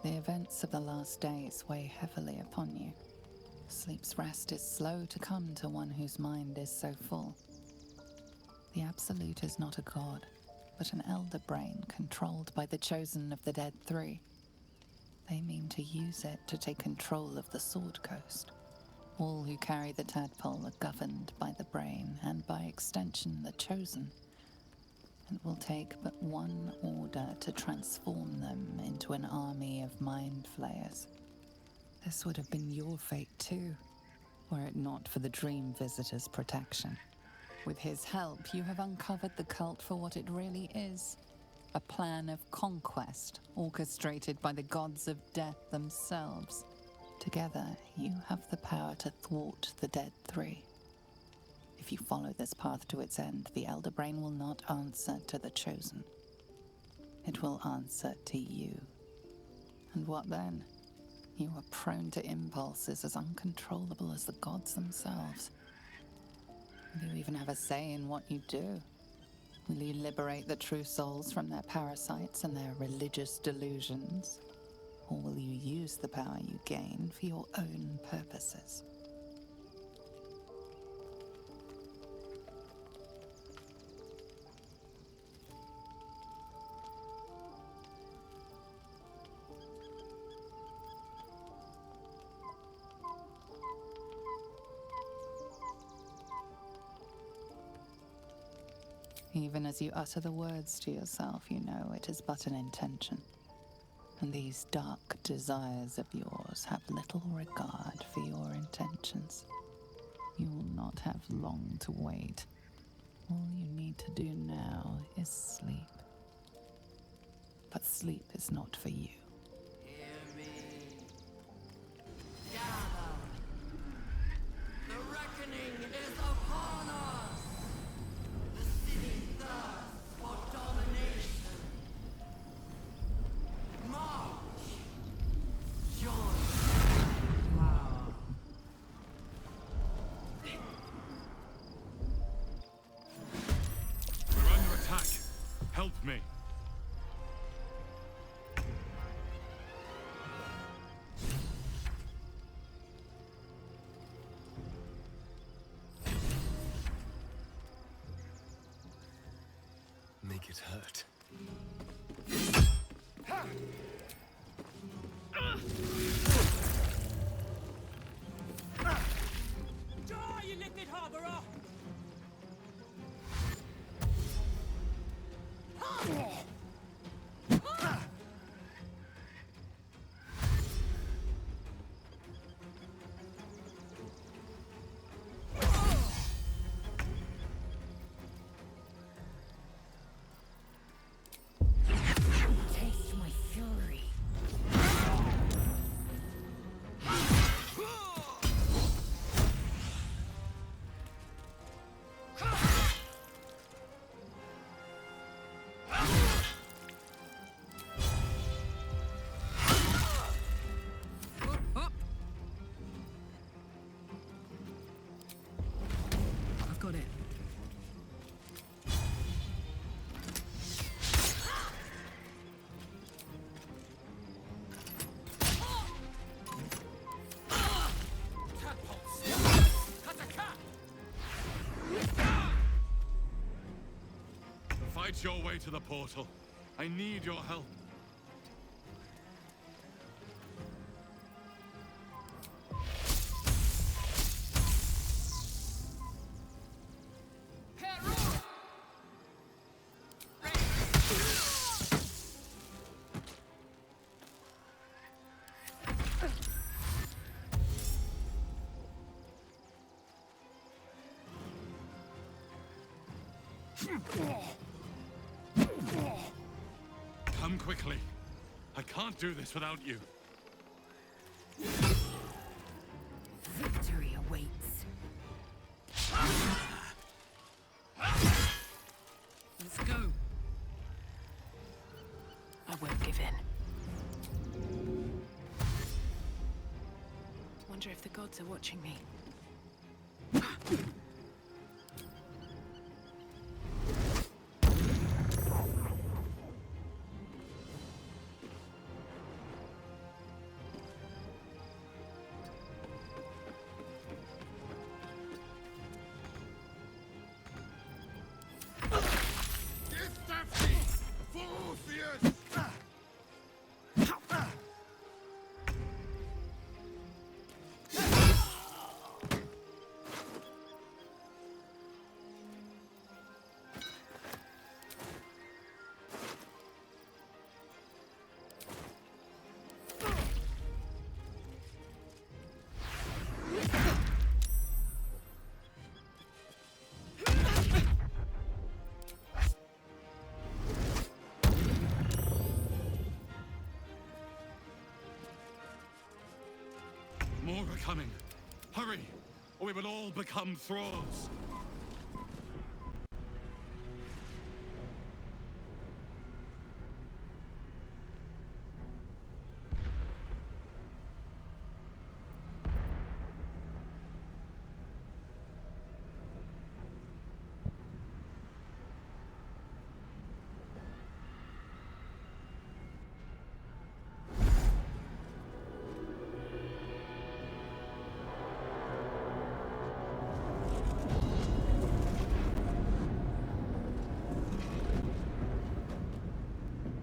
The events of the last days weigh heavily upon you. Sleep's rest is slow to come to one whose mind is so full. The Absolute is not a god, but an elder brain controlled by the chosen of the Dead Three. They mean to use it to take control of the Sword Coast. All who carry the tadpole are governed by the brain and by extension the chosen. It will take but one order to transform them into an army of mind flayers. This would have been your fate too, were it not for the Dream Visitor's protection. With his help, you have uncovered the cult for what it really is. A plan of conquest orchestrated by the gods of death themselves. Together, you have the power to thwart the Dead Three. If you follow this path to its end, the Elder Brain will not answer to the Chosen. It will answer to you. And what then? You are prone to impulses as uncontrollable as the gods themselves. Will you even have a say in what you do? Will you liberate the true souls from their parasites and their religious delusions? Or will you use the power you gain for your own purposes? Even as you utter the words to yourself, you know it is but an intention. And these dark desires of yours have little regard for your intentions. You will not have long to wait. All you need to do now is sleep. But sleep is not for you. Hear me. Gather. The reckoning is upon us. The city thirsts for domination. March. Join power. We're under attack. Help me. Make it hurt. Die, you liquid harborer! Taste my fury. I've got it. Fight your way to the portal. I need your help. Come quickly. I can't do this without you. Victory awaits. Let's go. I won't give in. Wonder if the gods are watching me. More are coming. Hurry, or we will all become thralls.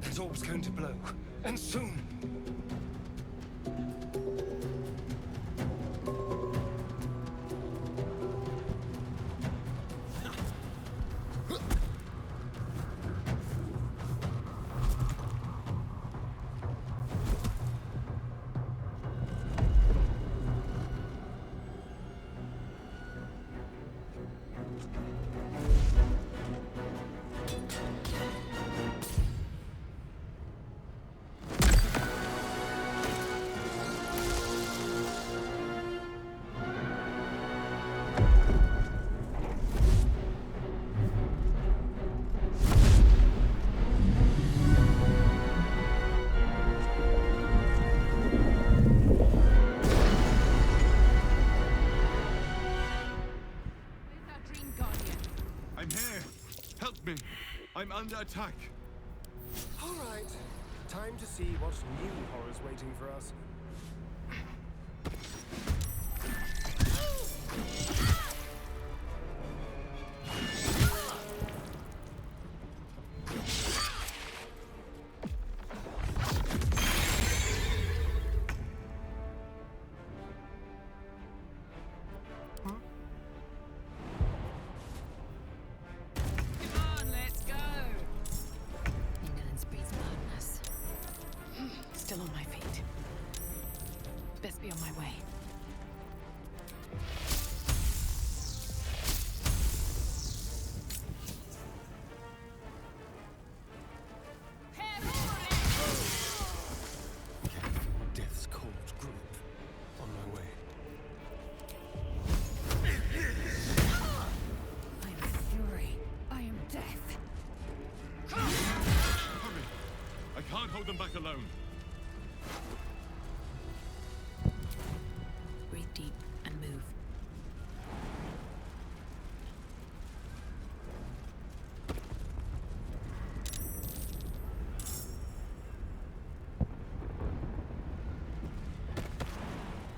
That orb's going to blow, and soon. I'm here. Help me. I'm under attack. All right. Time to see what new horror's waiting for us. Still on my feet. Best be on my way. Death's cold grip. On my way. I am fury. I am death. Hurry. I can't hold them back alone. Breathe deep and move.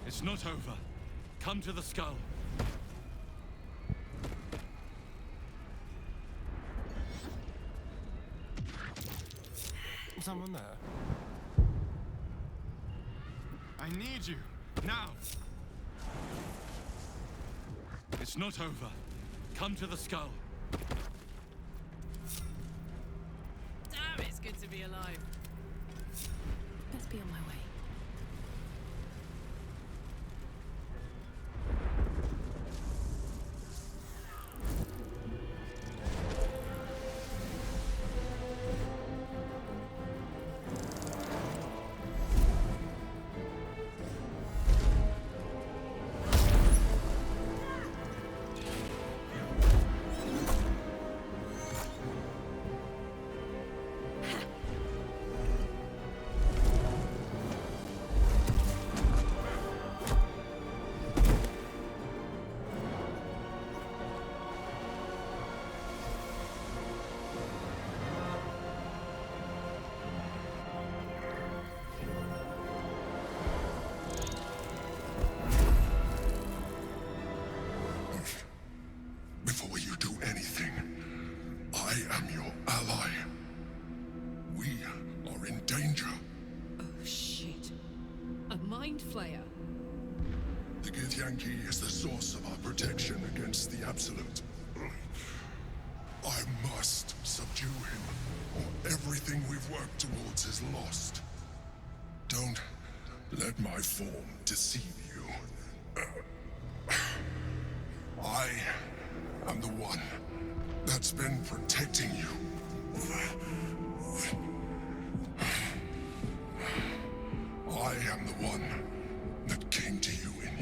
It's not over. Come to the skull. Someone there? I need you. Now. It's not over. Come to the skull. Damn, it's good to be alive. Best be on my way. Before you do anything, I am your ally. We are in danger. Oh, shit. A mind flayer. The Githyanki is the source of our protection against the Absolute. I must subdue him, or everything we've worked towards is lost. Don't let my form deceive you. I am the one that's been protecting you. I am the one that came to you in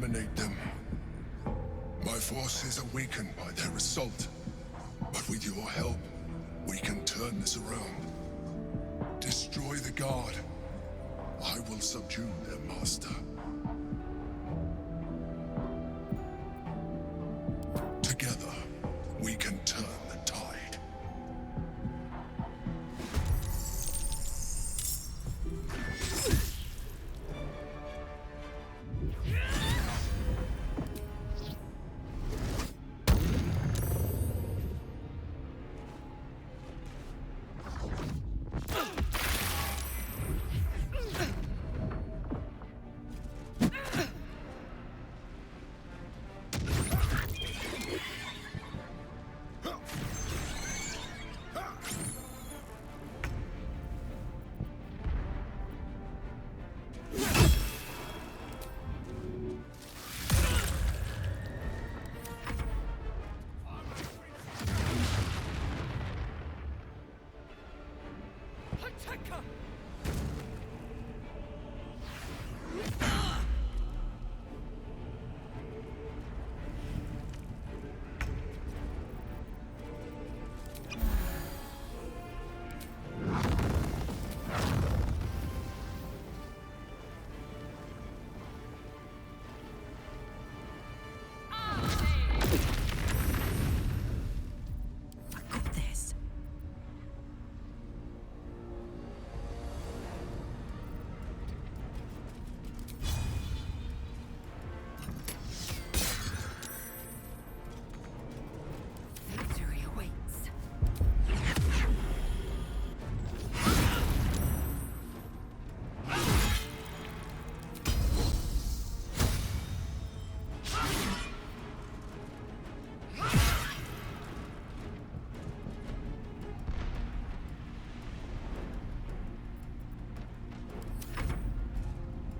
eliminate them. My forces are weakened by their assault, but with your help, we can turn this around. Destroy the guard. I will subdue their master. Together, we can turn the tide.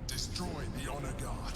Destroy the honor guard.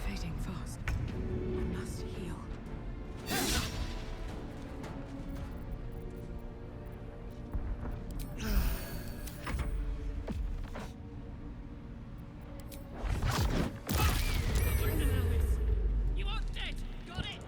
Fading fast. I must heal. You aren't dead! Got it!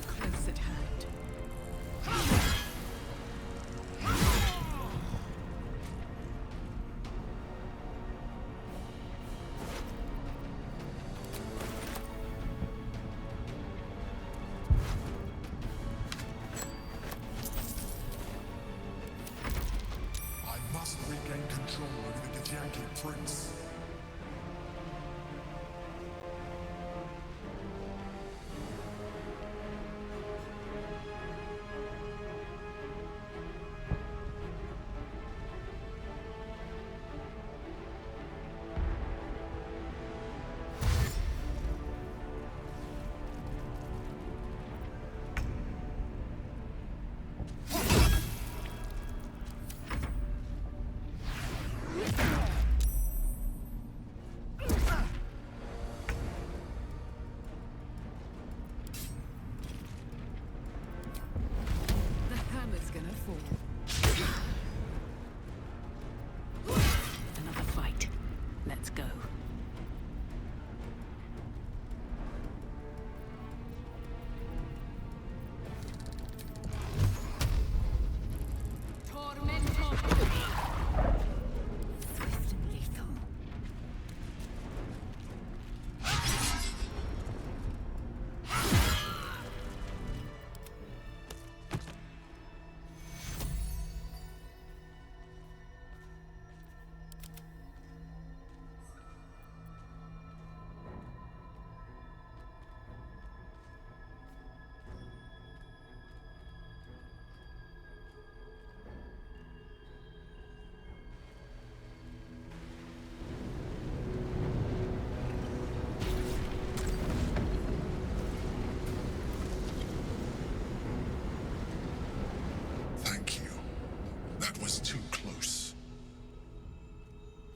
Close at hand. I must regain control over the Githyanki prince.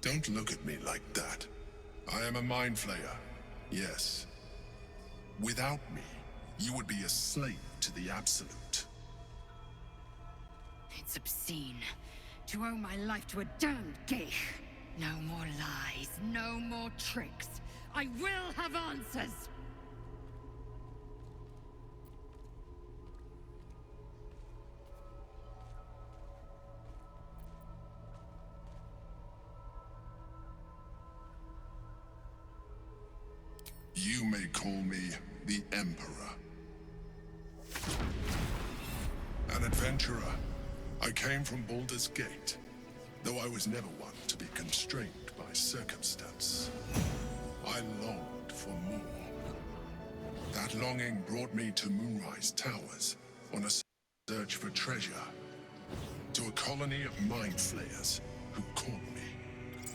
Don't look at me like that. I am a mind flayer, yes. Without me, you would be a slave to the Absolute. It's obscene to owe my life to a damned geich. No more lies, no more tricks. I will have answers! You may call me the Emperor. An adventurer. I came from Baldur's Gate, though I was never one to be constrained by circumstance. I longed for more. That longing brought me to Moonrise Towers on a search for treasure. To a colony of mind flayers who caught me,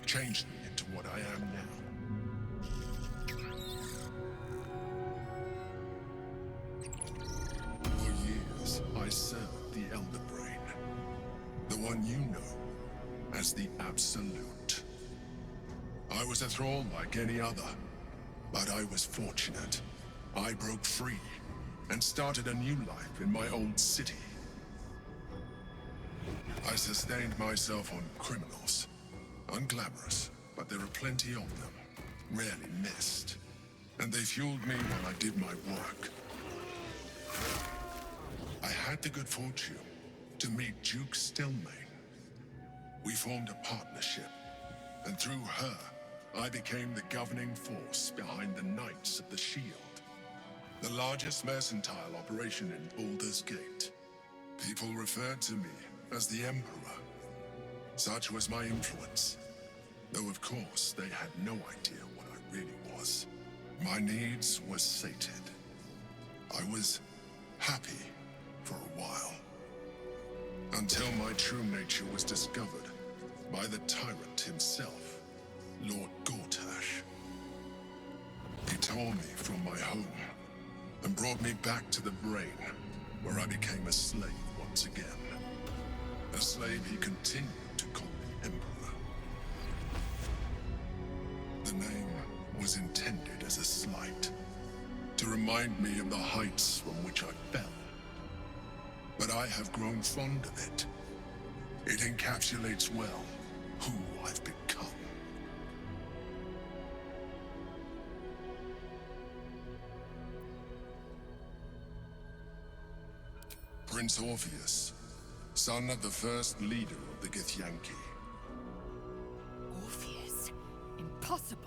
changed me into what I am now. For years, I served the Elder Brain, the one you know as the Absolute. I was a thrall like any other, but I was fortunate. I broke free and started a new life in my old city. I sustained myself on criminals. Unglamorous, but there are plenty of them, rarely missed. And they fueled me while I did my work. I had the good fortune to meet Duke Stillmain. We formed a partnership, and through her, I became the governing force behind the Knights of the Shield, the largest mercantile operation in Baldur's Gate. People referred to me as the Emperor. Such was my influence, though of course they had no idea what I really was. My needs were sated. I was happy for a while, until my true nature was discovered by the tyrant himself, Lord Gortash. He tore me from my home and brought me back to the Brain, where I became a slave once again. A slave he continued to call me Emperor. The name was intended as a slight, to remind me of the heights from which I fell. But I have grown fond of it. It encapsulates well who I've become. Prince Orpheus, son of the first leader of the Githyanki. Orpheus? Impossible.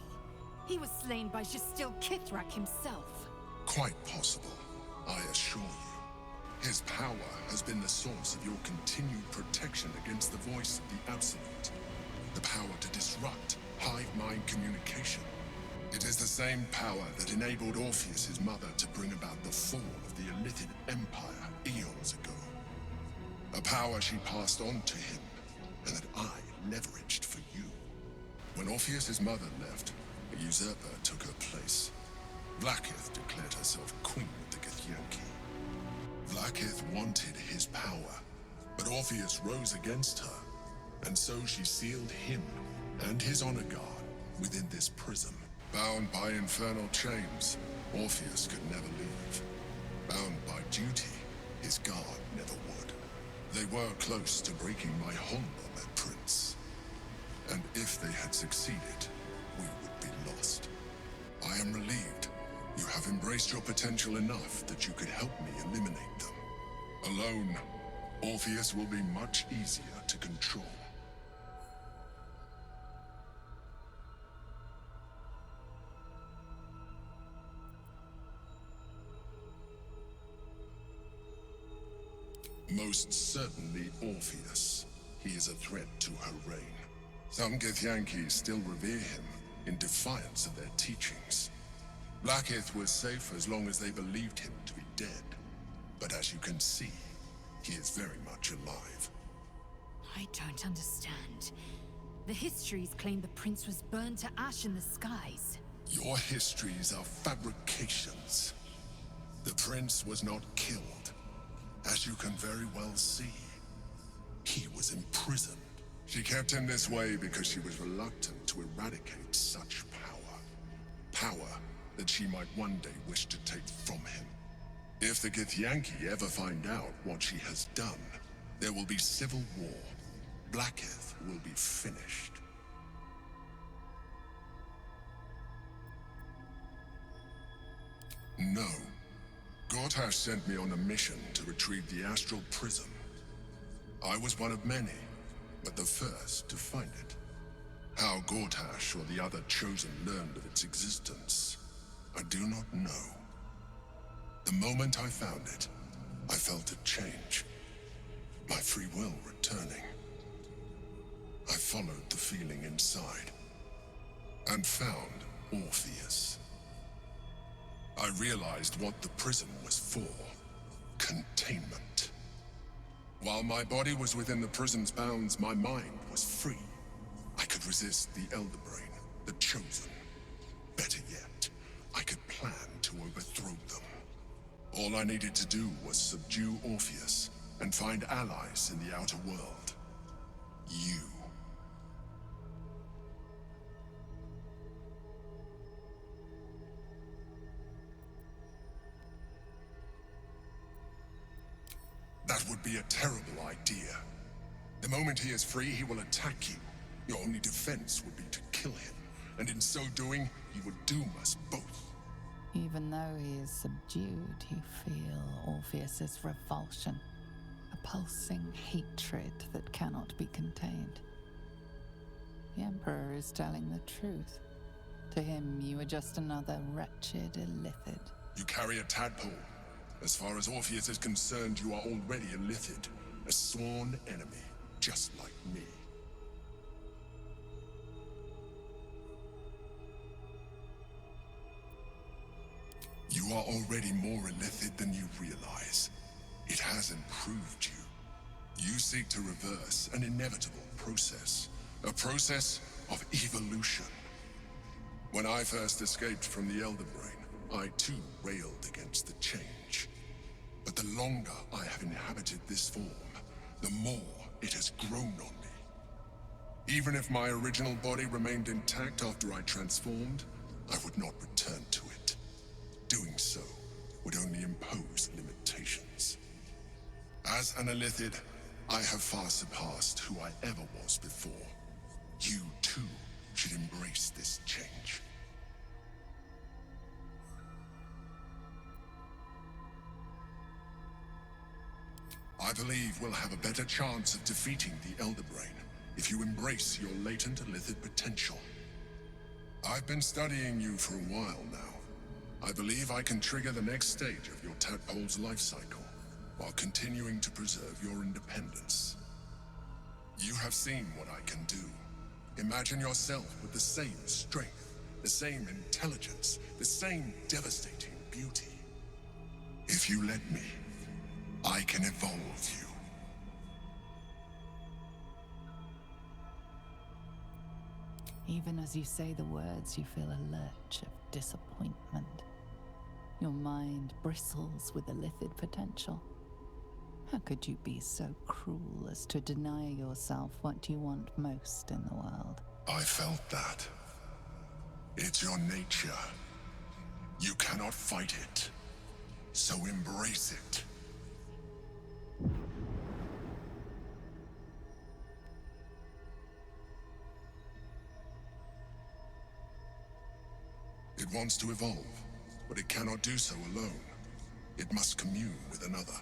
He was slain by Justil Kithrak himself. Quite possible, I assure you. His power has been the source of your continued protection against the voice of the Absolute. The power to disrupt hive mind communication. It is the same power that enabled Orpheus's mother to bring about the fall of the Illithid Empire eons ago. A power she passed on to him, and that I leveraged for you. When Orpheus's mother left, a usurper took her place. Vlaakith declared herself queen of the Githyanki. Vlaakith wanted his power, but Orpheus rose against her, and so she sealed him and his honor guard within this prison. Bound by infernal chains, Orpheus could never leave. Bound by duty, his guard never would. They were close to breaking my hold on that prince. And if they had succeeded, we would be lost. I am relieved. You have embraced your potential enough that you could help me eliminate them. Alone, Orpheus will be much easier to control. Most certainly Orpheus. He is a threat to her reign. Some Githyanki still revere him in defiance of their teachings. Vlaakith was safe as long as they believed him to be dead. But as you can see, he is very much alive. I don't understand. The histories claim the prince was burned to ash in the skies. Your histories are fabrications. The prince was not killed. As you can very well see, he was imprisoned. She kept him this way because she was reluctant to eradicate such power. Power that she might one day wish to take from him. If the Githyanki ever find out what she has done, there will be civil war. Blackith will be finished. No. Gortash sent me on a mission to retrieve the astral prism. I was one of many, but the first to find it. How Gortash or the other chosen learned of its existence, I do not know. The moment I found it, I felt a change. My free will returning. I followed the feeling inside, and found Orpheus. I realized what the prison was for. Containment. While my body was within the prison's bounds, my mind was free. I could resist the Elder Brain, the Chosen. Better yet, I could plan to overthrow them. All I needed to do was subdue Orpheus and find allies in the outer world. You. That would be a terrible idea. The moment he is free, he will attack you. Your only defense would be to kill him, and in so doing, he would doom us both. Even though he is subdued, you feel Orpheus's revulsion, a pulsing hatred that cannot be contained. The Emperor is telling the truth. To him, you are just another wretched illithid. You carry a tadpole. As far as Orpheus is concerned, you are already a Lithid, a sworn enemy, just like me. You are already more illithid than you realize. It has improved you. You seek to reverse an inevitable process, a process of evolution. When I first escaped from the Elder Brain, I too railed against the change. But the longer I have inhabited this form, the more it has grown on me. Even if my original body remained intact after I transformed, I would not return to it. Doing so would only impose limitations. As an illithid, I have far surpassed who I ever was before. You too should embrace this change. I believe we'll have a better chance of defeating the Elder Brain if you embrace your latent illithid potential. I've been studying you for a while now. I believe I can trigger the next stage of your tadpole's life cycle, while continuing to preserve your independence. You have seen what I can do. Imagine yourself with the same strength, the same intelligence, the same devastating beauty. If you let me, I can evolve you. Even as you say the words, you feel a lurch of disappointment. Your mind bristles with illithid potential. How could you be so cruel as to deny yourself what you want most in the world? I felt that. It's your nature. You cannot fight it. So embrace it. It wants to evolve, but it cannot do so alone. It must commune with another.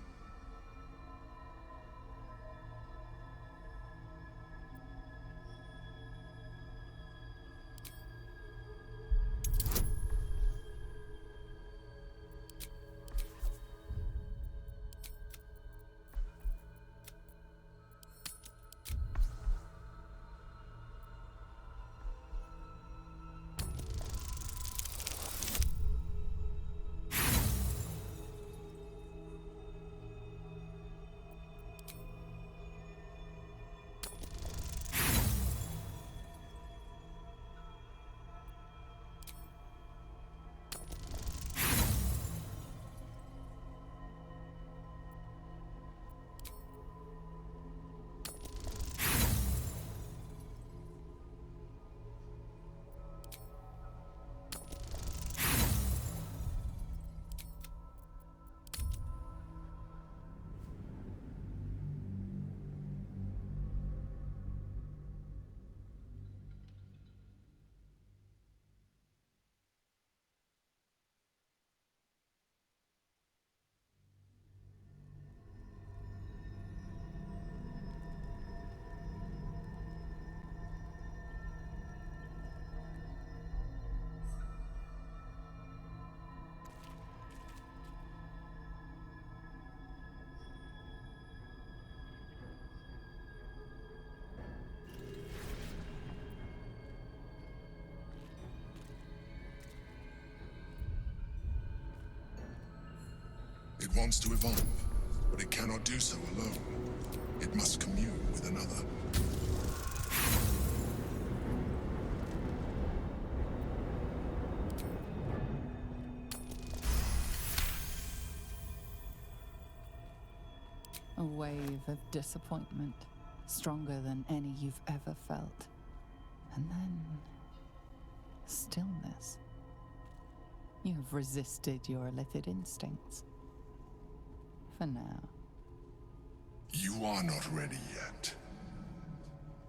It wants to evolve, but it cannot do so alone. It must commune with another. A wave of disappointment, stronger than any you've ever felt. And then stillness. You've resisted your illithid instincts. For now. You are not ready yet.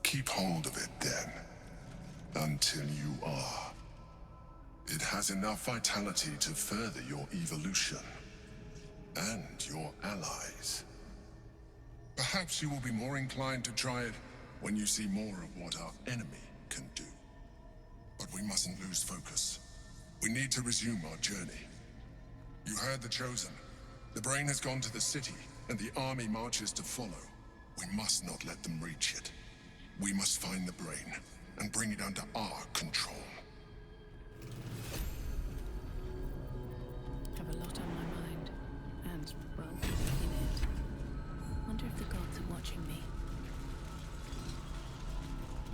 Keep hold of it then, until you are. It has enough vitality to further your evolution, and your allies. Perhaps you will be more inclined to try it when you see more of what our enemy can do. But we mustn't lose focus. We need to resume our journey. You heard the Chosen. The brain has gone to the city, and the army marches to follow. We must not let them reach it. We must find the brain, and bring it under our control. Have a lot on my mind, and, well, in it. Wonder if the gods are watching me.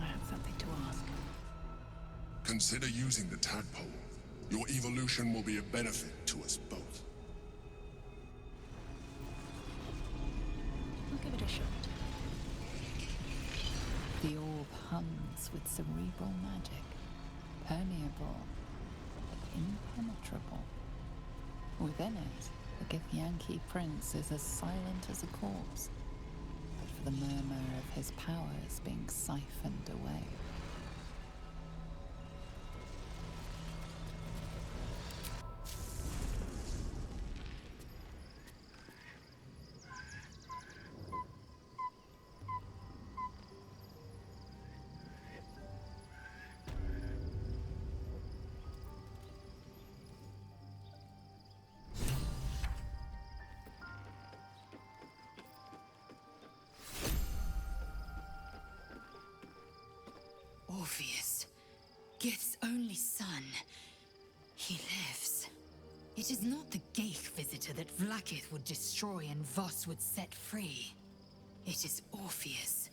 I have something to ask. Consider using the tadpole. Your evolution will be a benefit to us both. I'll give it a shot. The orb hums with cerebral magic, permeable, impenetrable. Within it, the Githyanki prince is as silent as a corpse, but for the murmur of his powers being siphoned away. Orpheus, Gith's only son. He lives. It is not the Geich visitor that Vlaakith would destroy and Voss would set free. It is Orpheus,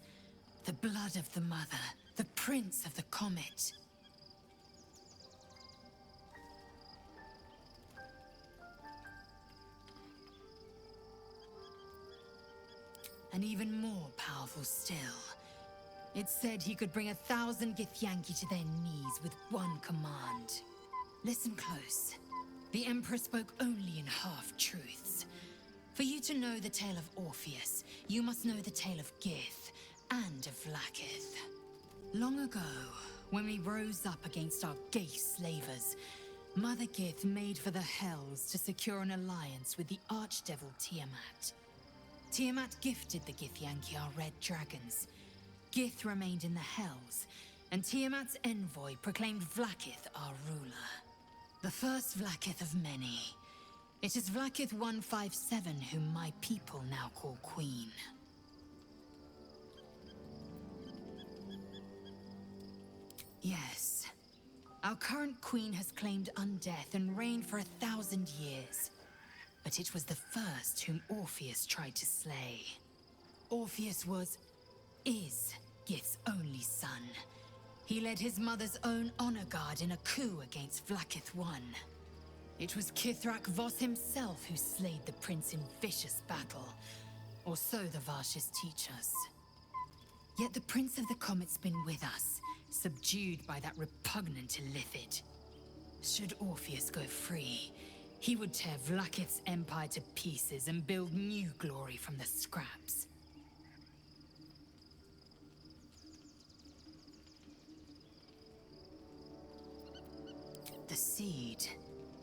the blood of the mother, the prince of the comet. And even more powerful still. It said he could bring 1,000 Githyanki to their knees with one command. Listen close. The Emperor spoke only in half-truths. For you to know the tale of Orpheus, you must know the tale of Gith and of Vlaakith. Long ago, when we rose up against our Geich slavers, Mother Gith made for the Hells to secure an alliance with the Archdevil Tiamat. Tiamat gifted the Githyanki our red dragons. Gith remained in the Hells, and Tiamat's envoy proclaimed Vlaakith our ruler. The first Vlaakith of many. It is Vlaakith 157 whom my people now call Queen. Yes. Our current queen has claimed undeath and reigned for 1,000 years. But it was the first whom Orpheus tried to slay. Orpheus is Gith's only son. He led his mother's own honor guard in a coup against Vlaakith I. It was Kithrak Voss himself who slayed the prince in vicious battle, or so the Varshas teach us. Yet the Prince of the Comet's been with us, subdued by that repugnant illithid. Should Orpheus go free, he would tear Vlaakith's empire to pieces and build new glory from the scraps. The seed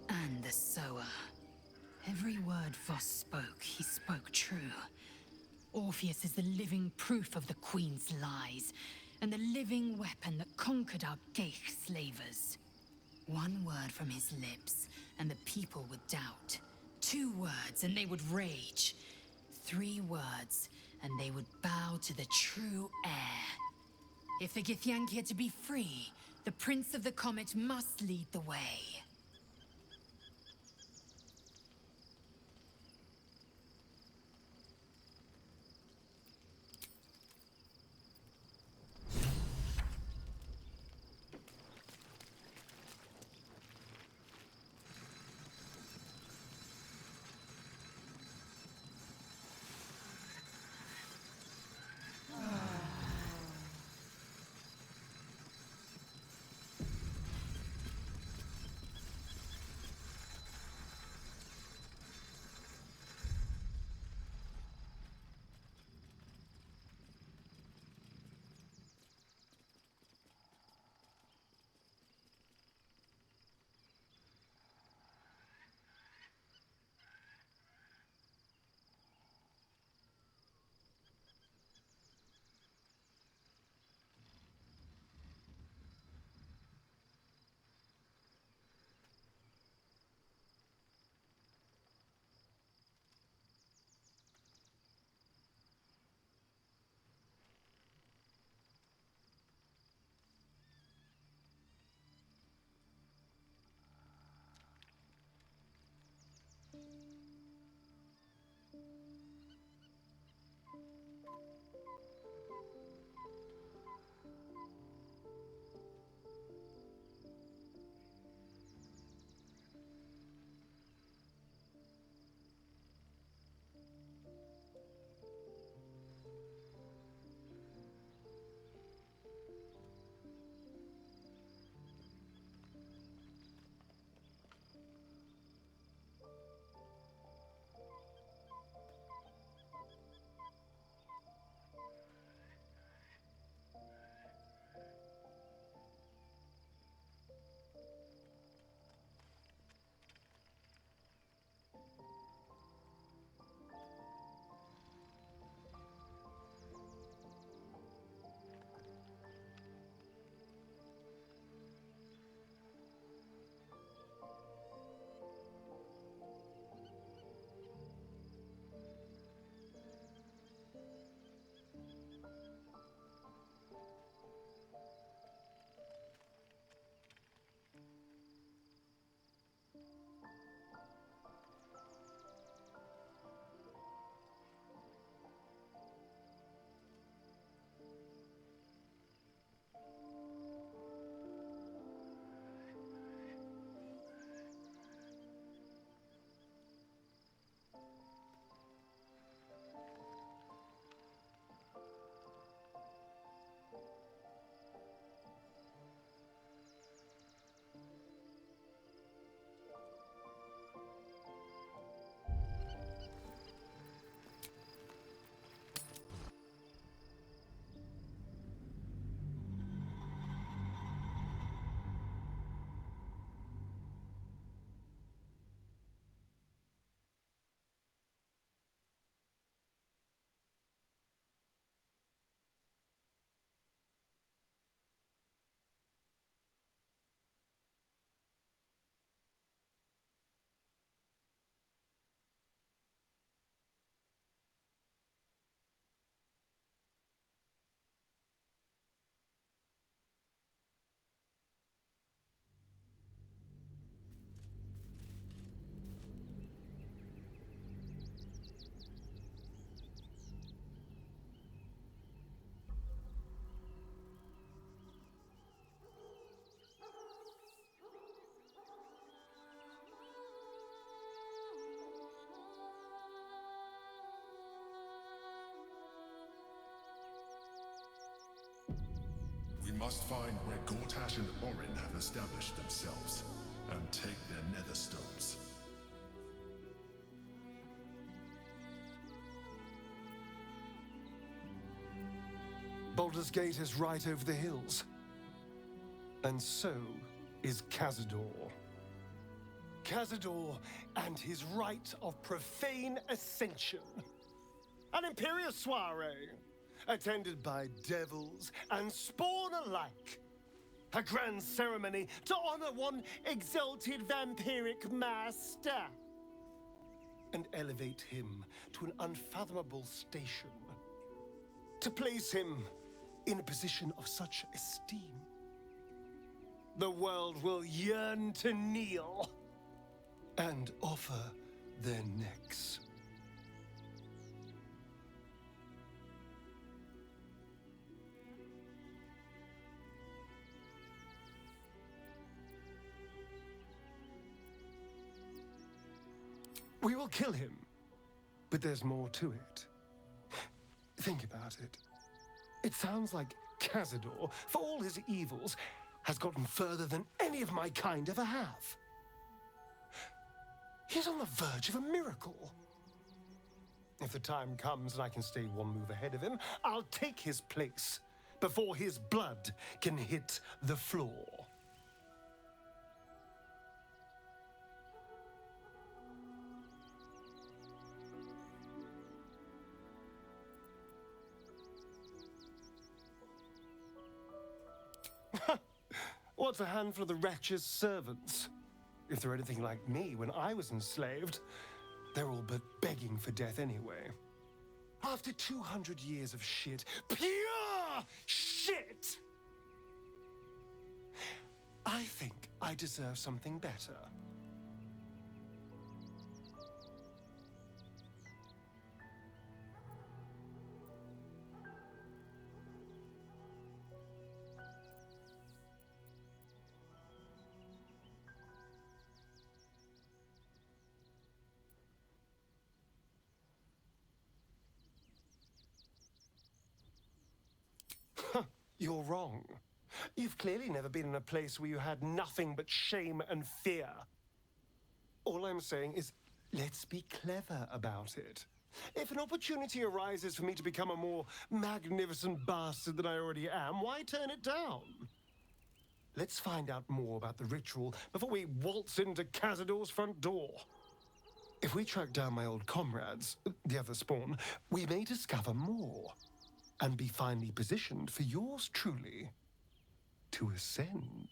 and the sower. Every word Voss spoke, he spoke true. Orpheus is the living proof of the Queen's lies, and the living weapon that conquered our Geich slavers. One word from his lips, and the people would doubt. 2 words, and they would rage. 3 words, and they would bow to the true heir. If the Githyanki are to be free, the Prince of the Comet must lead the way. must find where Gortash and Orin have established themselves, and take their nether stones. Baldur's Gate is right over the hills. And so is Cazador. Cazador and his rite of profane ascension. An imperial soiree, attended by devils and spawn alike. A grand ceremony to honor one exalted vampiric master. And elevate him to an unfathomable station. To place him in a position of such esteem. The world will yearn to kneel and offer their necks. We will kill him, but there's more to it. Think about it. It sounds like Cazador, for all his evils, has gotten further than any of my kind ever have. He's on the verge of a miracle. If the time comes and I can stay one move ahead of him, I'll take his place before his blood can hit the floor. What's a handful of the wretch's servants? If they're anything like me when I was enslaved, they're all but begging for death anyway. After 200 years of shit, pure shit! I think I deserve something better. You're wrong. You've clearly never been in a place where you had nothing but shame and fear. All I'm saying is, let's be clever about it. If an opportunity arises for me to become a more magnificent bastard than I already am, why turn it down? Let's find out more about the ritual before we waltz into Cazador's front door. If we track down my old comrades, the other spawn, we may discover more. And be finely positioned for yours truly to ascend.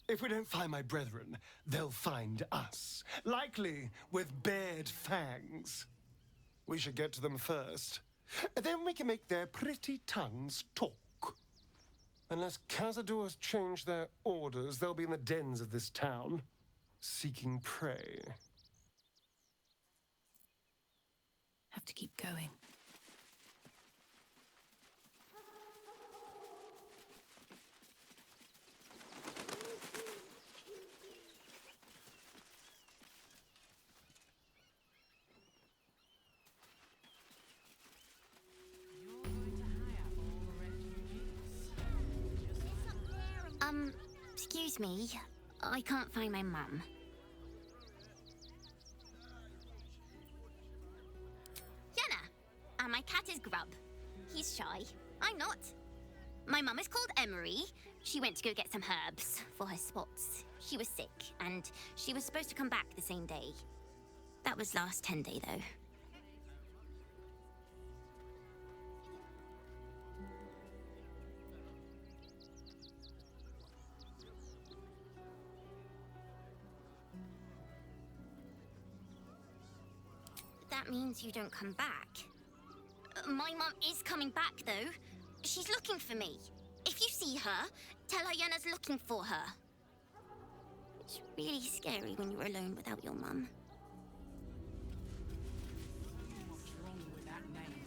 If we don't find my brethren, they'll find us. Likely with bared fangs. We should get to them first. Then we can make their pretty tongues talk. Unless Cazador's changed their orders, they'll be in the dens of this town, seeking prey. Have to keep going. Excuse me. I can't find my mum. Jenna! And my cat is Grub. He's shy. I'm not. My mum is called Emery. She went to go get some herbs for her spots. She was sick, and she was supposed to come back the same day. That was last 10 day, though. That means you don't come back. My mum is coming back, though. She's looking for me. If you see her, tell her Yenna's looking for her. It's really scary when you're alone without your mum. What's wrong with that name?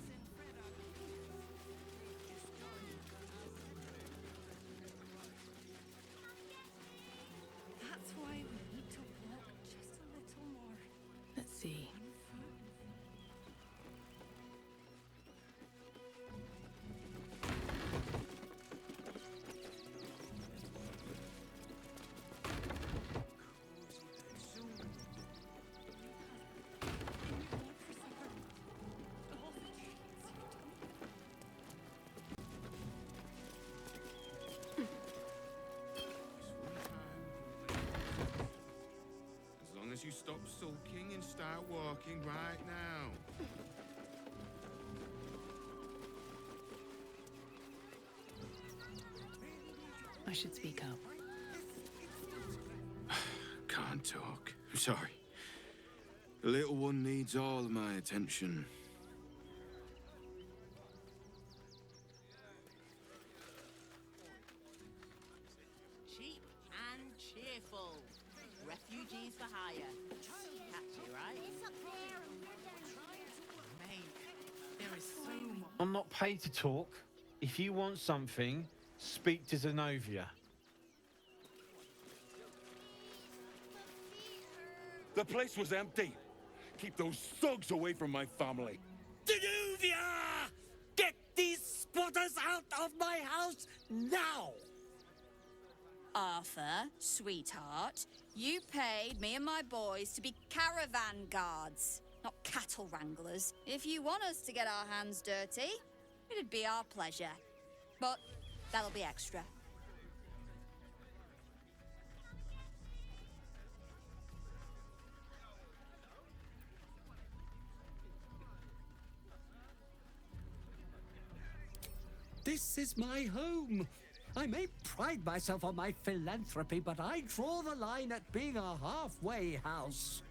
stop sulking and start walking right now. I should speak up. Can't talk. I'm sorry. The little one needs all of my attention. Cheap and cheerful. Refugees for hire. Catchy, right? Mate, there is so much. I'm not paid to talk. If you want something, speak to Zenobia. The place was empty. Keep those thugs away from my family. Danuvia! Get these squatters out of my house now! Arthur, sweetheart, you paid me and my boys to be caravan guards, not cattle wranglers. If you want us to get our hands dirty, it'd be our pleasure. But that'll be extra. This is my home. I may pride myself on my philanthropy, but I draw the line at being a halfway house.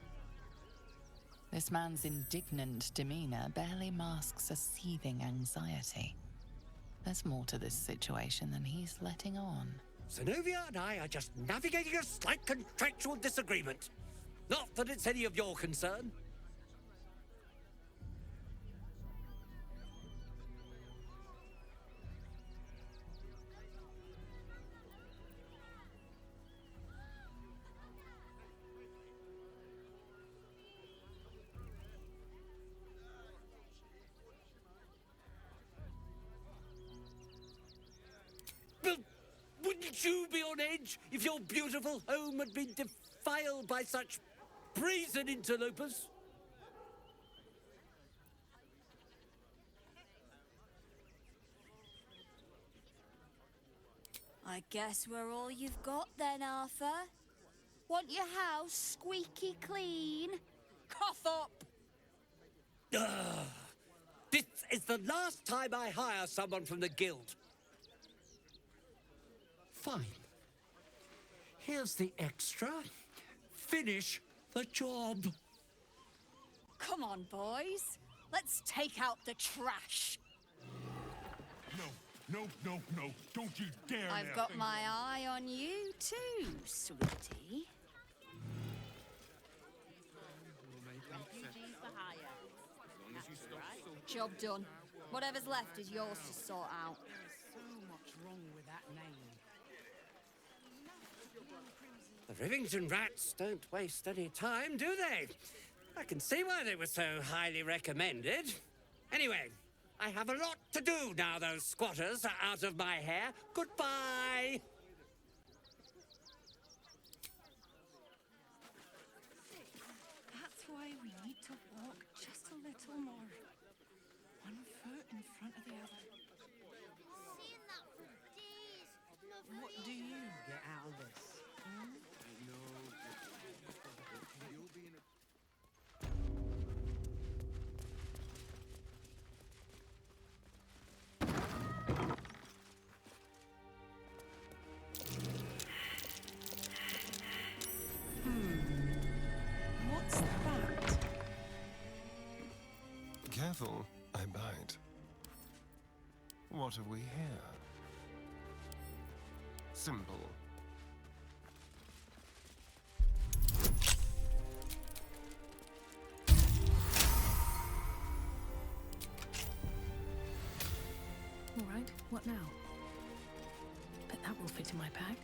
This man's indignant demeanor barely masks a seething anxiety. There's more to this situation than he's letting on. Zenobia and I are just navigating a slight contractual disagreement. Not that it's any of your concern. Wouldn't you be on edge if your beautiful home had been defiled by such brazen interlopers? I guess we're all you've got then, Arthur. Want your house squeaky clean? Cough up! Ugh. This is the last time I hire someone from the guild. Fine. Here's the extra. Finish the job. Come on, boys. Let's take out the trash. No, don't you dare I've got my eye on you too, sweetie. Refugees for hire. Job done. Whatever's left is yours to sort out. So much wrong with that name. The Rivington rats don't waste any time, do they? I can see why they were so highly recommended. Anyway, I have a lot to do now those squatters are out of my hair. Goodbye! That's why we need to walk just a little more. One foot in front of the other. What do you get out of this? What's that? Careful, I bite. What have we here? Simple. All right, what now? Bet that will fit in my pack.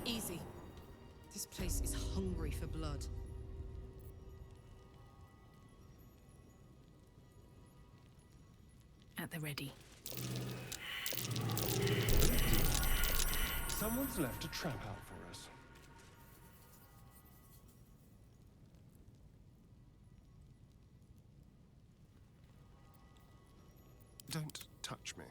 Easy. This place is hungry for blood. At the ready. Someone's left a trap out for us. Don't touch me.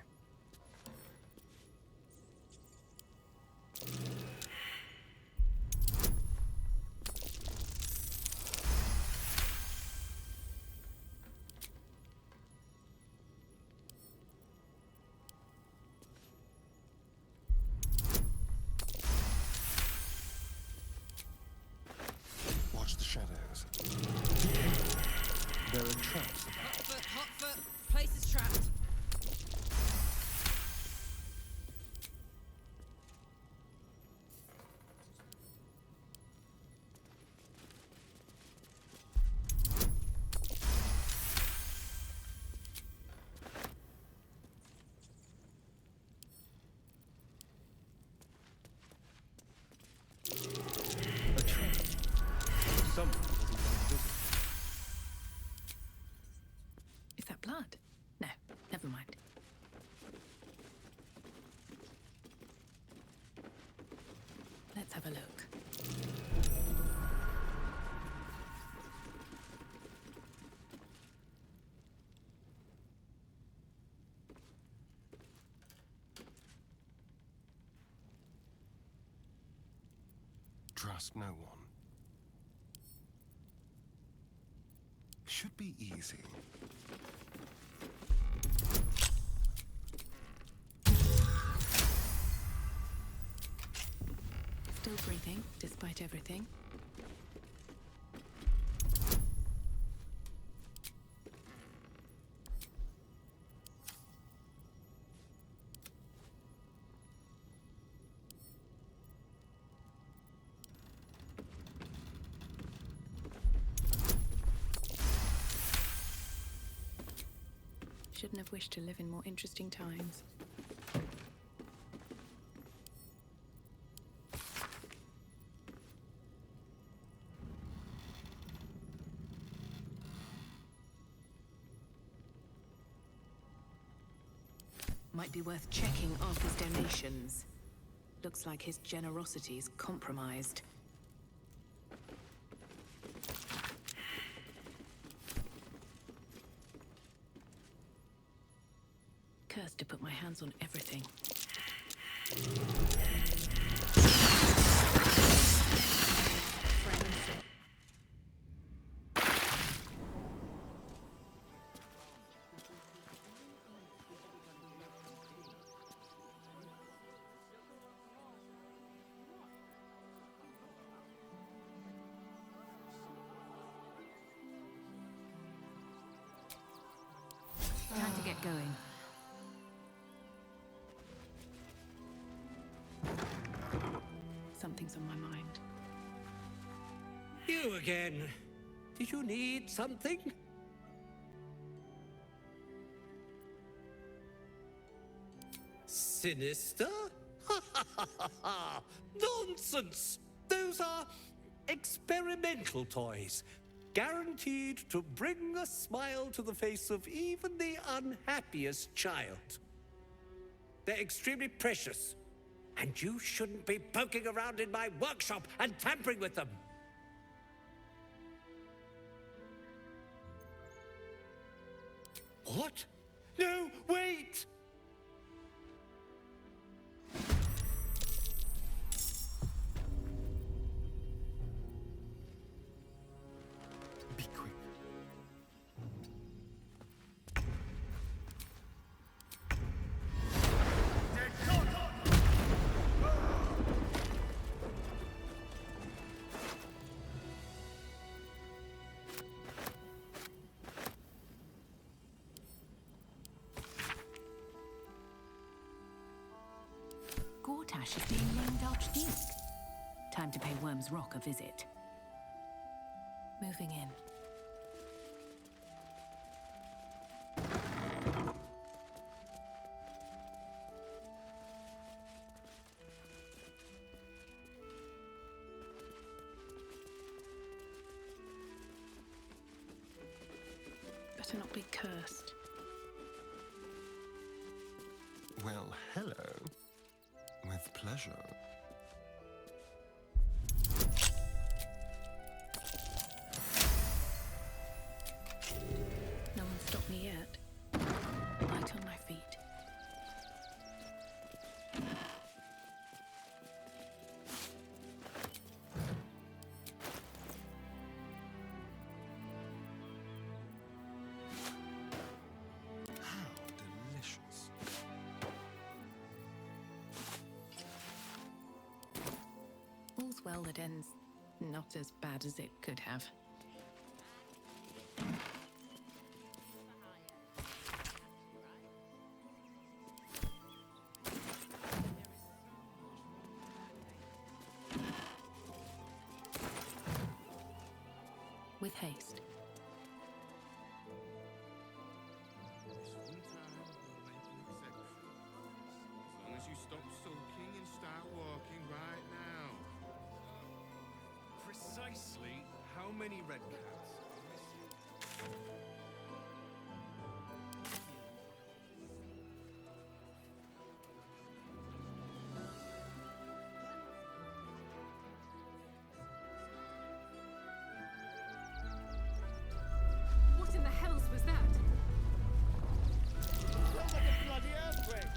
traps about? Hot foot. Place is trapped. A trap. Someone doesn't want to visit. Is that blood? No, never mind. Let's have a look. Trust no one. Should be easy. Still breathing, despite everything. Shouldn't have wished to live in more interesting times. Might be worth checking Arthur's donations. Looks like his generosity's compromised. Cursed to put my hands on everything. Time to get going. Something's on my mind. You again. Did you need something? Sinister? Nonsense! Those are experimental toys. Guaranteed to bring a smile to the face of even the unhappiest child. They're extremely precious. And you shouldn't be poking around in my workshop and tampering with them. What? No, wait! Be quick. Gortash is being named Archduke. Time to pay Worm's Rock a visit. Moving in. Better not be cursed. Well, hello. With pleasure. No one stopped me yet. Light on my feet. How delicious. All's well that ends not as bad as it could have. with haste. As long as you stop sulking and start walking right now. Precisely how many red cats? What in the hells was that? Sounds like a bloody earthquake!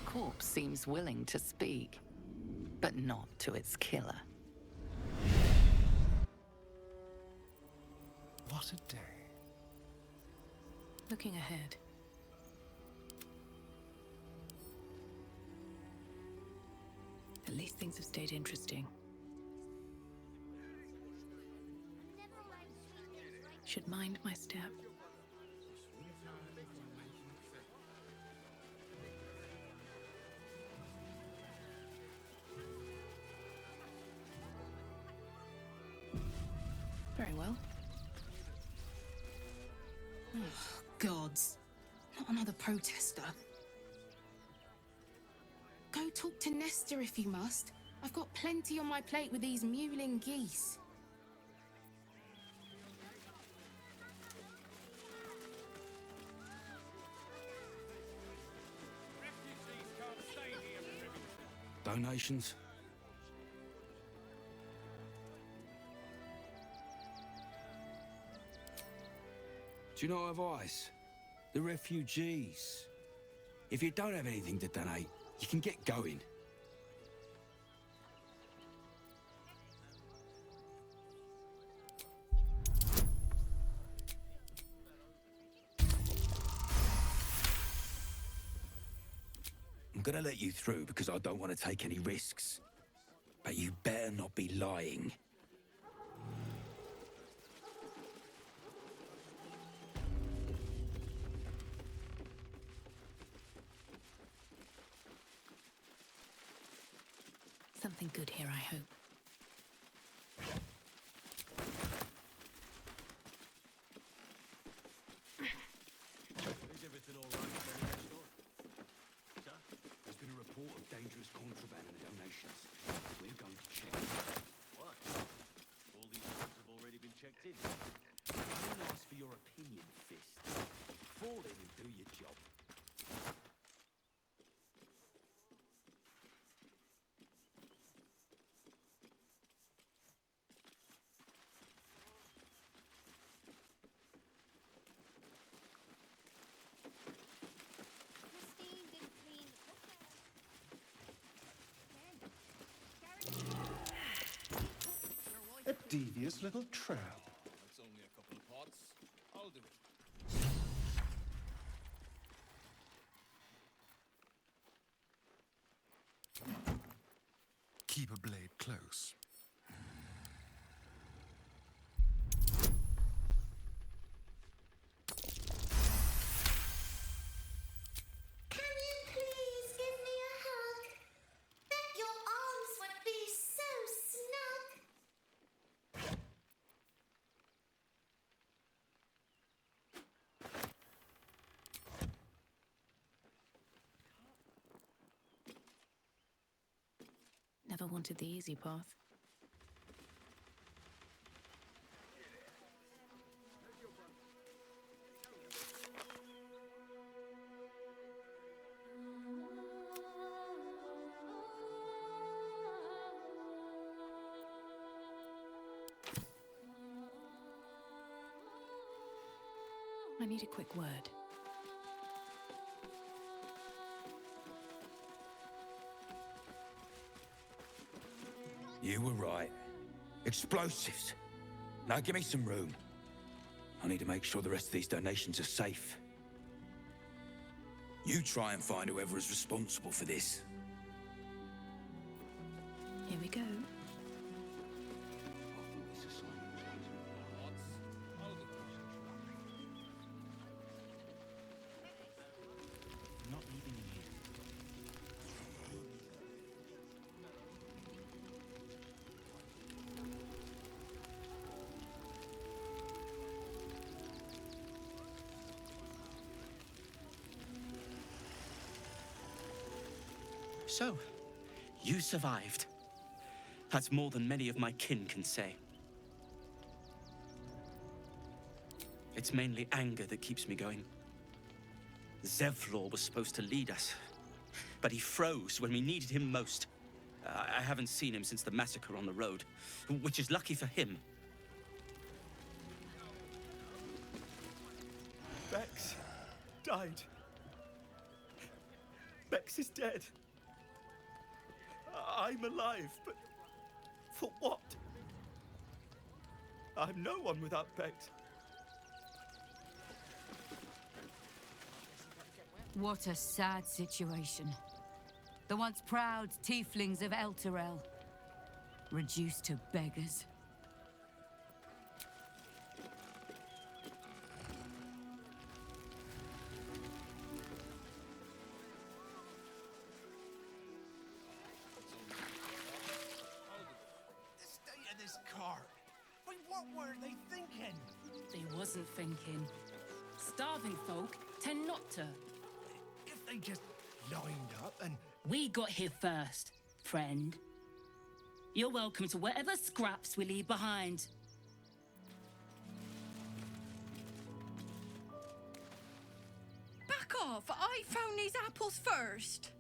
Corpse seems willing to speak, but not to its killer. What a day. Looking ahead. At least things have stayed interesting. Should mind my step. Very well. Oh, gods. Not another protester. Go talk to Nestor if you must. I've got plenty on my plate with these mewling geese. Donations? Do you not have eyes? The refugees. If you don't have anything to donate, you can get going. I'm gonna let you through because I don't want to take any risks. But you better not be lying. Something good here, I hope. Is everything all right? Sir, there's been a report of dangerous contraband and donations. We're going to check. What? All these ones have already been checked in. Don't ask for your opinion, Fist. Fall in and do your job. A devious little tramp. That's only a couple of pots. I'll do it. Keep a blade close. Can you please give me a hug? Bet your arms would be so snug. never wanted the easy path. I need a quick word. You were right. Explosives. Now give me some room. I need to make sure the rest of these donations are safe. You try and find whoever is responsible for this. Here we go. Not leaving him here. So, you survived. That's more than many of my kin can say. It's mainly anger that keeps me going. Zevlor was supposed to lead us, but he froze when we needed him most. I haven't seen him since the massacre on the road, which is lucky for him. Bex died. Bex is dead. I'm alive, but for what? I'm no one without Bex. What a sad situation. The once proud tieflings of Elturel, reduced to beggars. The state of this car. Wait, what were they thinking? They wasn't thinking. Starving folk tend not to. If they just lined up and... We got here first, friend. You're welcome to whatever scraps we leave behind. Back off! I found these apples first.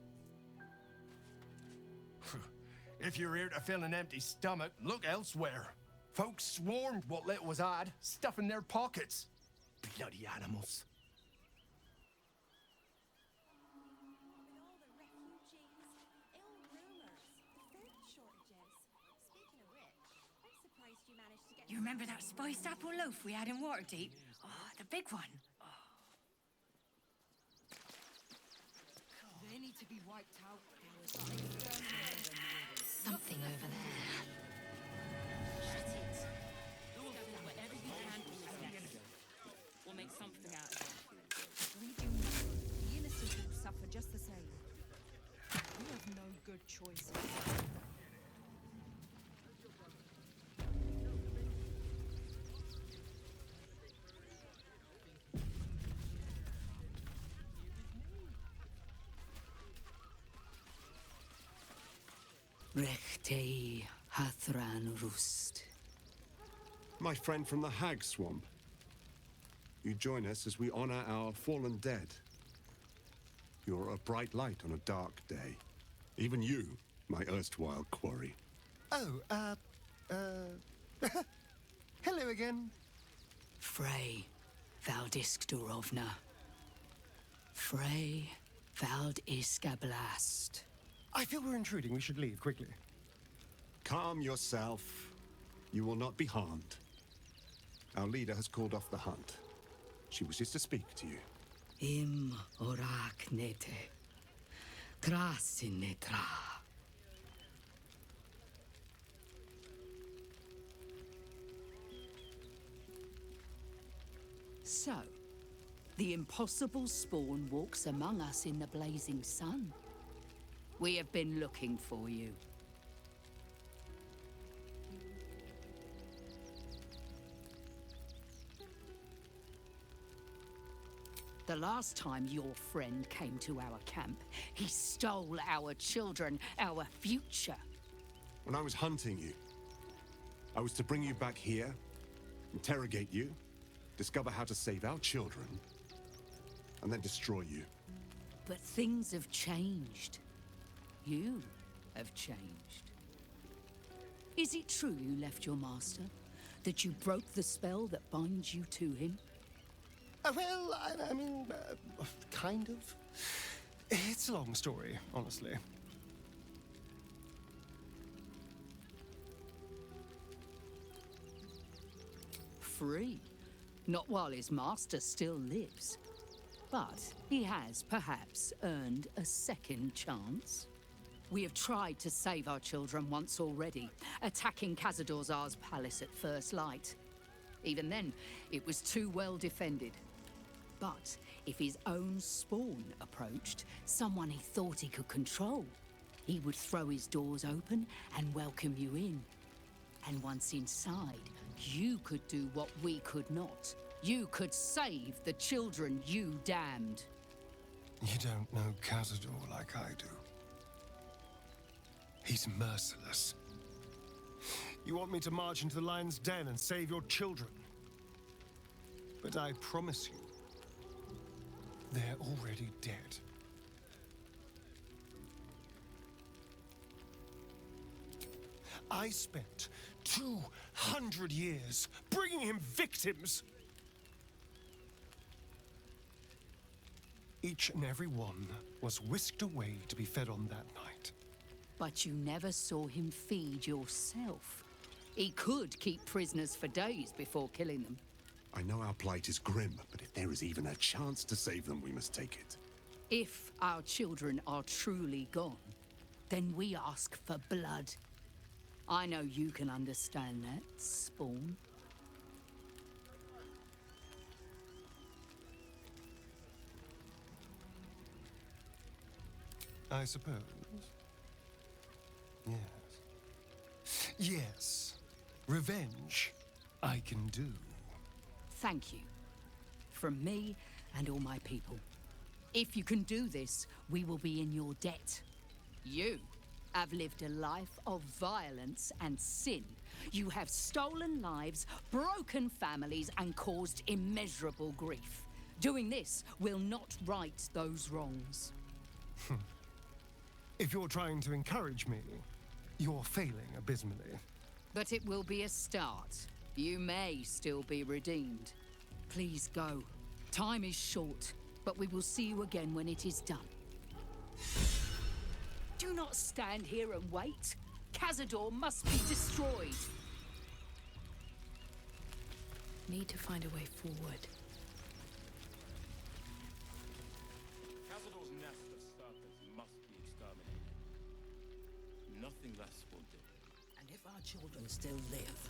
If you're here to fill an empty stomach, look elsewhere. Folks swarmed what little was had, stuffing their pockets. Bloody animals. You remember that spiced apple loaf we had in Waterdeep? Oh, the big one. Oh. They need to be wiped out. Something over there. Shut it. Whatever you can do is next. We'll make something out of it. We do nothing. The innocent will suffer just the same. We have no good choices. Rechtei Hathran Rust. My friend from the Hag Swamp. You join us as we honor our fallen dead. You're a bright light on a dark day. Even you, my erstwhile quarry. Oh, hello again. Frey Valdiskdurovna. Frey Valdiskablast. I feel we're intruding. We should leave quickly. Calm yourself. You will not be harmed. Our leader has called off the hunt. She wishes to speak to you. Im orak nete. Krasinetra. So, the impossible spawn walks among us in the blazing sun. We have been looking for you. The last time your friend came to our camp, he stole our children, our future. When I was hunting you, I was to bring you back here, interrogate you, discover how to save our children, and then destroy you. But things have changed. You have changed. Is it true you left your master? That you broke the spell that binds you to him? Well, I mean, kind of. It's a long story, honestly. Free. Not while his master still lives. But he has perhaps earned a second chance. We have tried to save our children once already, attacking Khazad-dûr's palace at first light. Even then, it was too well defended. But if his own spawn approached, someone he thought he could control, he would throw his doors open and welcome you in. And once inside, you could do what we could not. You could save the children you damned. You don't know Khazad-dûr like I do. He's merciless. You want me to march into the lion's den and save your children? But I promise you, they're already dead. I spent 200 years bringing him victims. Each and every one was whisked away to be fed on that night. But you never saw him feed yourself. He could keep prisoners for days before killing them. I know our plight is grim, but if there is even a chance to save them, we must take it. If our children are truly gone, then we ask for blood. I know you can understand that, Spawn. I suppose. Yes. Yes. Revenge, I can do. Thank you. From me and all my people. If you can do this, we will be in your debt. You have lived a life of violence and sin. You have stolen lives, broken families, and caused immeasurable grief. Doing this will not right those wrongs. If you're trying to encourage me, you're failing abysmally. But it will be a start. You may still be redeemed. Please go. Time is short, but we will see you again when it is done. Do not stand here and wait. Khazad-dûr must be destroyed. Need to find a way forward. Khazad-dûr's nest of serpents must be exterminated. Nothing less will do. And if our children still live,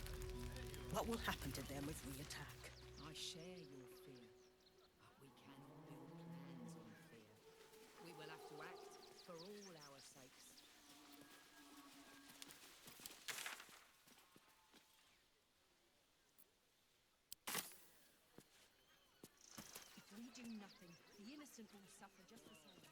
what will happen to them if we attack? I share your fear, but we cannot build plans on fear. We will have to act for all our sakes. If we do nothing, the innocent will suffer just the same.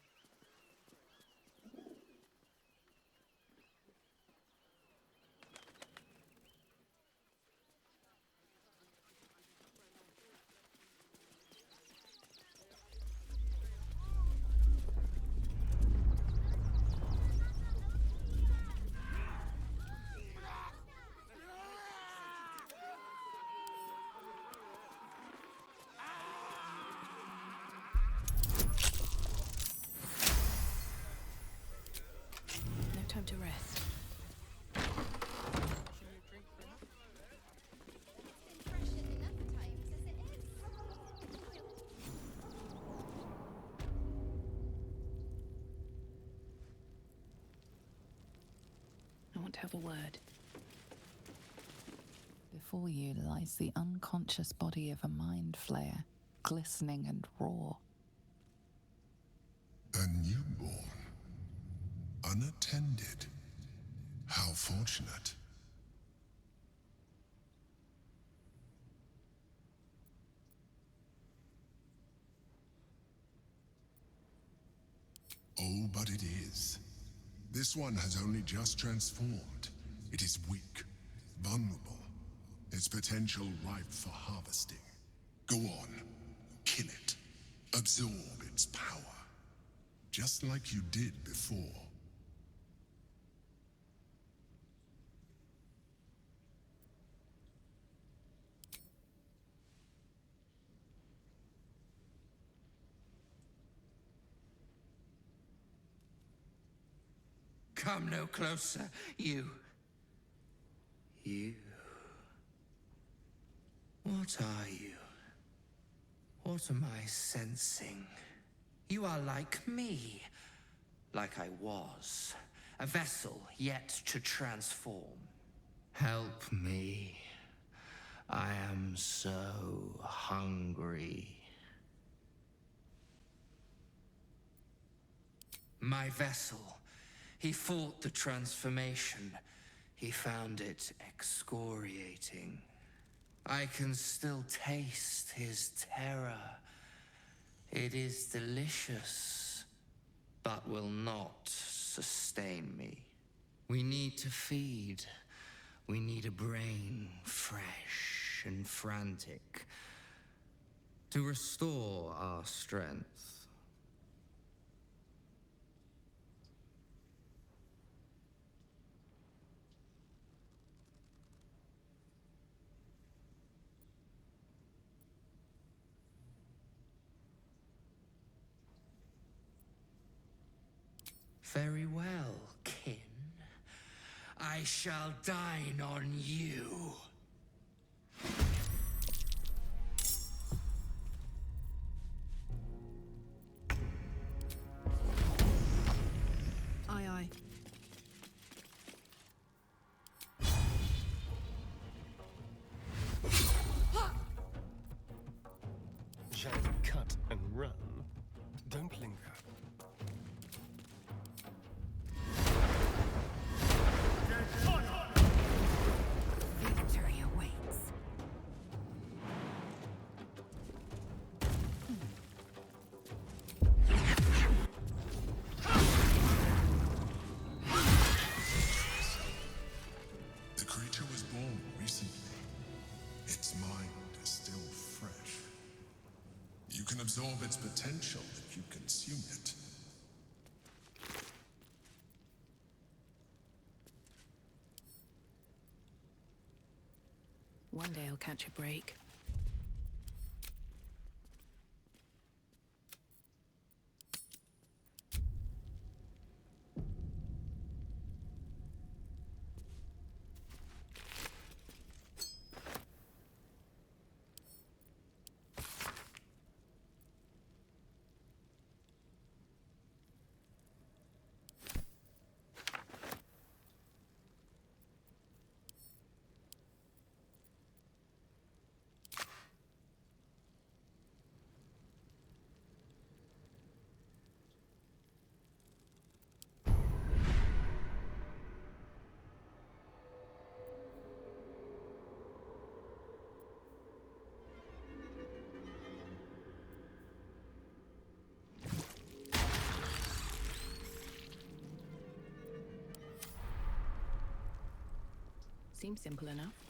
No time to rest. I want to have a word. Before you lies the unconscious body of a mind flayer, glistening and raw. A newborn. Unattended. How fortunate. Oh, but it is. This one has only just transformed. It is weak, vulnerable, its potential ripe for harvesting. Go on, kill it, absorb its power, just like you did before. Come no closer, you. You. What are you? What am I sensing? You are like me. Like I was. A vessel yet to transform. Help me. I am so hungry. My vessel. He fought the transformation. He found it excoriating. I can still taste his terror. It is delicious, but will not sustain me. We need to feed. We need a brain fresh and frantic to restore our strength. Very well, kin. I shall dine on you. Aye, aye. Shall we cut and run? Don't linger. Victory awaits. The creature was born recently. Its mind is still fresh. You can absorb its potential if you consume it. One day I'll catch a break. Seems simple enough.